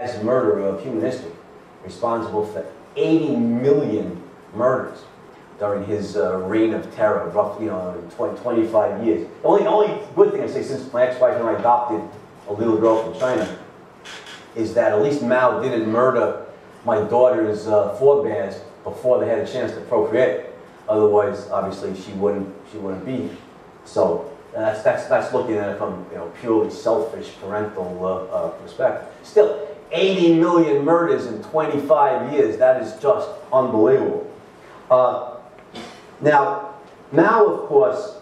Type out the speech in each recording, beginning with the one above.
as murderer of human history, responsible for 80 million murders during his reign of terror, roughly 25 years. The only good thing I say, since my ex-wife and I adopted a little girl from China, is that at least Mao didn't murder my daughter's forebears before they had a chance to procreate. Otherwise, obviously, she wouldn't be here. So that's looking at it from purely selfish parental perspective. Still, 80 million murders in 25 years. That is just unbelievable. Now, Mao, of course,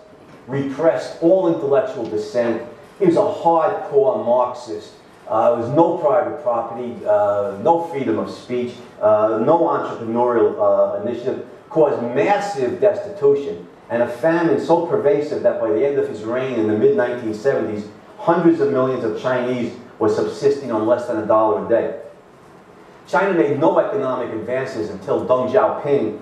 repressed all intellectual dissent. He was a hardcore Marxist. There was no private property, no freedom of speech, no entrepreneurial initiative, caused massive destitution and a famine so pervasive that by the end of his reign in the mid-1970s, hundreds of millions of Chinese were subsisting on less than $1 a day. China made no economic advances until Deng Xiaoping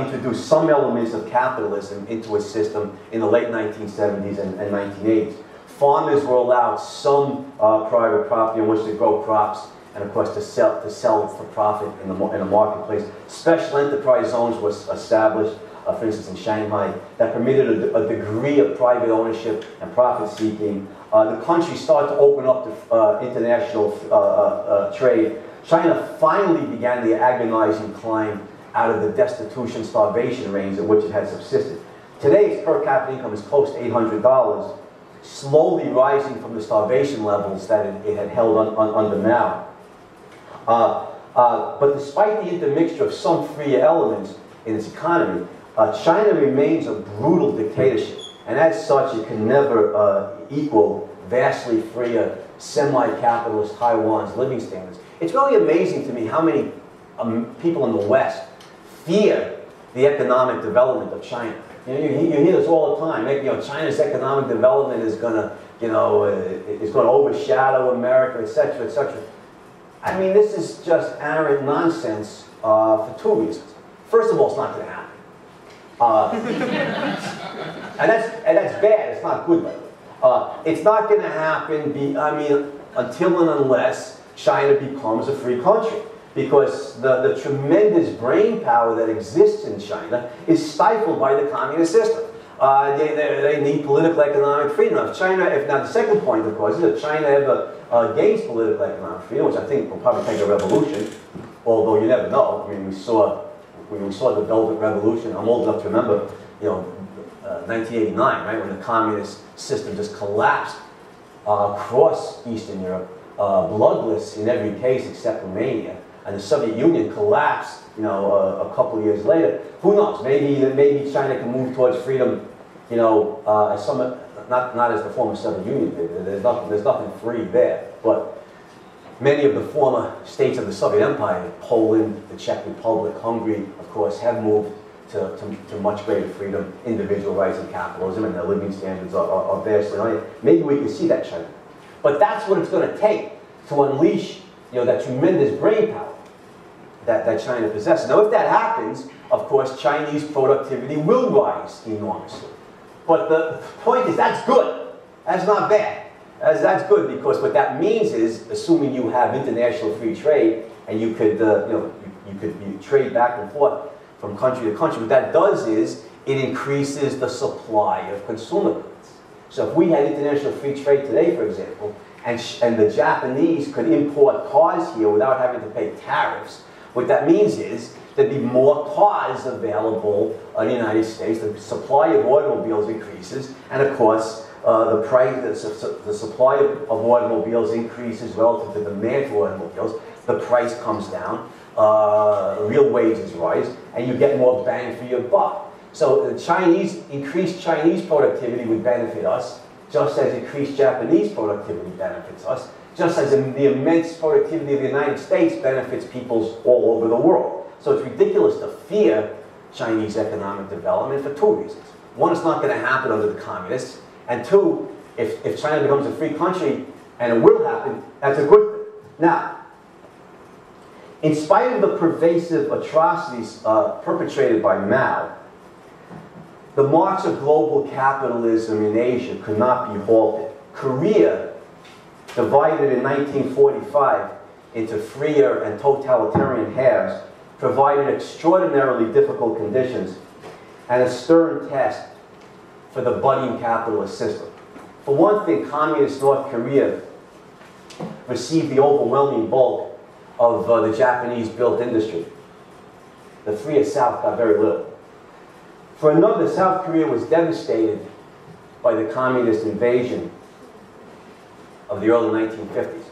introduced some elements of capitalism into its system in the late 1970s and 1980s. Farmers were allowed some private property on which to grow crops, and of course to sell for profit in the marketplace. Special enterprise zones were established, for instance in Shanghai, that permitted a degree of private ownership and profit seeking. The country started to open up to international trade. China finally began the agonizing climb out of the destitution starvation range in which it had subsisted. Today its per capita income is close to $800, slowly rising from the starvation levels that it had held under Mao. But despite the intermixture of some free elements in its economy, China remains a brutal dictatorship, and as such it can never equal vastly freer, semi-capitalist Taiwan's living standards. It's really amazing to me how many people in the West fear the economic development of China. You hear this all the time. China's economic development is going to overshadow America, etc., etc. I mean, this is just arrant nonsense for two reasons. First of all, it's not going to happen, and that's bad. It's not good, by the way. It's not going to happen. Until and unless China becomes a free country. Because the tremendous brain power that exists in China is stifled by the communist system. They need political economic freedom. Now the second point, of course, is if China ever gains political economic freedom, which I think will probably take a revolution, although you never know. I mean, we saw the Velvet Revolution. I'm old enough to remember, 1989, right, when the communist system just collapsed across Eastern Europe, bloodless in every case except Romania. And the Soviet Union collapsed, a couple of years later. Who knows? Maybe China can move towards freedom, not as the former Soviet Union did. There's nothing free there. But many of the former states of the Soviet Empire, Poland, the Czech Republic, Hungary, of course, have moved to much greater freedom, individual rights and capitalism, and their living standards are vastly higher. Maybe we can see that China. But that's what it's going to take to unleash that tremendous brain power that China possesses. Now, if that happens, of course, Chinese productivity will rise enormously. But the point is, that's good. That's not bad. That's good, because what that means is, assuming you have international free trade and you could, you trade back and forth from country to country, what that does is it increases the supply of consumer goods. So if we had international free trade today, for example, and the Japanese could import cars here without having to pay tariffs, what that means is there'd be more cars available in the United States, the supply of automobiles increases, and of course the supply of automobiles increases relative to the demand for automobiles, the price comes down, real wages rise, and you get more bang for your buck. So the increased Chinese productivity would benefit us, just as increased Japanese productivity benefits us, just as the immense productivity of the United States benefits peoples all over the world. So it's ridiculous to fear Chinese economic development for two reasons. One, it's not going to happen under the communists, and two, if China becomes a free country, and it will happen, that's a good thing. Now, in spite of the pervasive atrocities perpetrated by Mao, the march of global capitalism in Asia could not be halted. Korea, divided in 1945, into freer and totalitarian halves provided extraordinarily difficult conditions and a stern test for the budding capitalist system. For one thing, communist North Korea received the overwhelming bulk of the Japanese-built industry. The freer South got very little. For another, South Korea was devastated by the communist invasion of the early 1950s.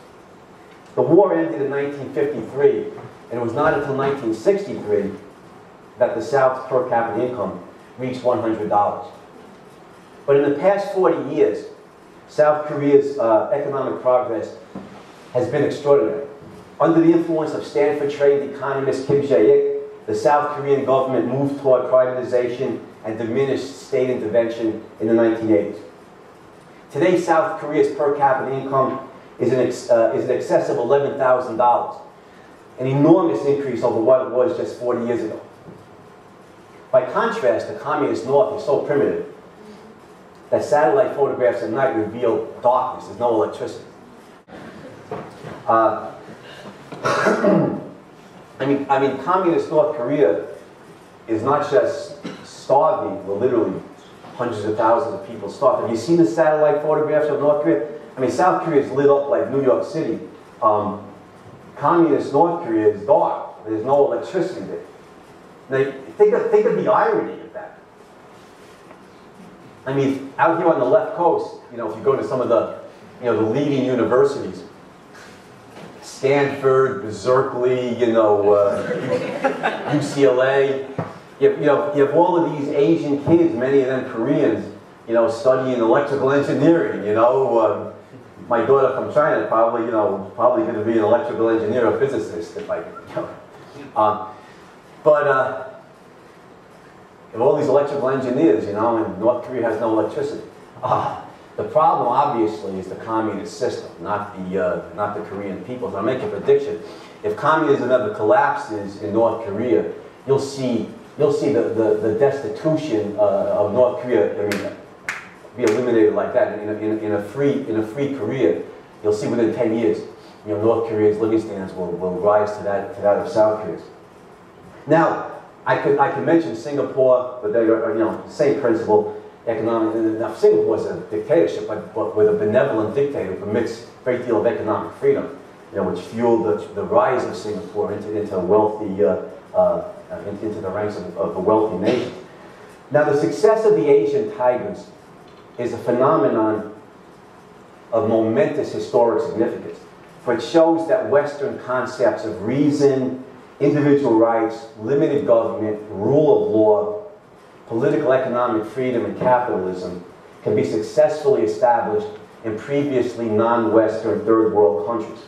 The war ended in 1953, and it was not until 1963 that the South's per capita income reached $100. But in the past 40 years, South Korea's economic progress has been extraordinary. Under the influence of Stanford-trained economist Kim Jae-ik, the South Korean government moved toward privatization and diminished state intervention in the 1980s. Today, South Korea's per capita income is in excess of $11,000, an enormous increase over what it was just 40 years ago. By contrast, the communist North is so primitive that satellite photographs at night reveal darkness. There's no electricity. I mean, communist North Korea is not just starving, well, literally hundreds of thousands of people starved. Have you seen the satellite photographs of North Korea? I mean, South Korea is lit up like New York City. Communist North Korea is dark. There's no electricity there. Now, think of the irony of that. I mean, out here on the left coast, you know, if you go to some of the, the leading universities, Stanford, Berkeley, UCLA, you have all of these Asian kids, many of them Koreans, studying electrical engineering. My daughter from China probably going to be an electrical engineer or physicist if I could. But if all these electrical engineers, and North Korea has no electricity. The problem, obviously, is the communist system, not the Korean people. So I'll make a prediction. If communism ever collapses in North Korea, you'll see the destitution of North Korea. I mean, be eliminated like that in a free Korea. You'll see within 10 years, North Korea's living standards will rise to that of South Korea's. Now, I could mention Singapore, but they are same principle. Economic. Now, Singapore is a dictatorship, but with a benevolent dictator who permits a great deal of economic freedom, which fueled the rise of Singapore into wealthy, into the ranks of the wealthy nations. Now, the success of the Asian tigers is a phenomenon of momentous historic significance, for it shows that Western concepts of reason, individual rights, limited government, rule of law, political economic freedom, and capitalism can be successfully established in previously non-Western third world countries.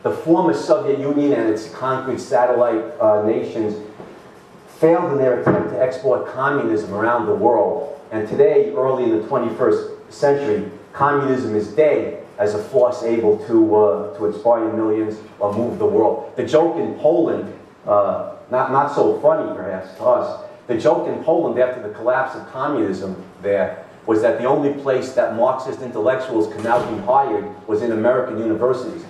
The former Soviet Union and its conquered satellite nations failed in their attempt to export communism around the world. And today, early in the 21st century, communism is dead as a force able to inspire millions or move the world. The joke in Poland, not so funny perhaps to us, the joke in Poland after the collapse of communism there was that the only place that Marxist intellectuals could now be hired was in American universities.